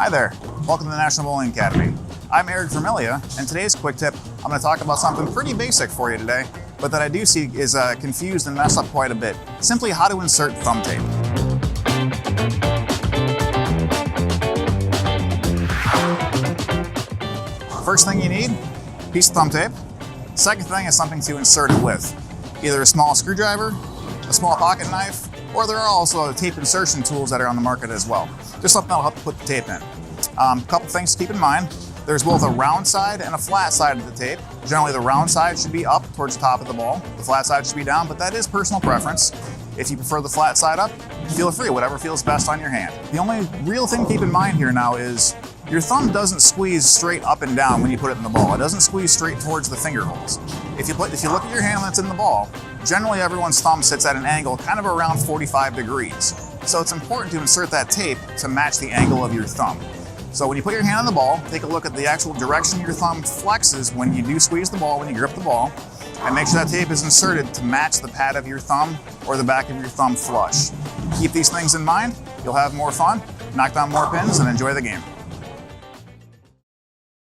Hi there, welcome to the National Bowling Academy. I'm Erik Vermilyea, and today's quick tip, I'm going to talk about something pretty basic for you today, but that I do see is confused and messed up quite a bit. Simply how to insert thumb tape. First thing you need, piece of thumb tape. Second thing is something to insert it with. Either a small screwdriver, a small pocket knife, or there are also tape insertion tools that are on the market as well. Just something that'll help put the tape in. A couple things to keep in mind. There's both a round side and a flat side of the tape. Generally the round side should be up towards the top of the ball. The flat side should be down, but that is personal preference. If you prefer the flat side up, feel free, whatever feels best on your hand. The only real thing to keep in mind here now is your thumb doesn't squeeze straight up and down when you put it in the ball. It doesn't squeeze straight towards the finger holes. If you look at your hand when it's in the ball, generally everyone's thumb sits at an angle kind of around 45 degrees. So it's important to insert that tape to match the angle of your thumb. So when you put your hand on the ball, take a look at the actual direction your thumb flexes when you do squeeze the ball, when you grip the ball, and make sure that tape is inserted to match the pad of your thumb or the back of your thumb flush. Keep these things in mind, you'll have more fun, knock down more pins, and enjoy the game.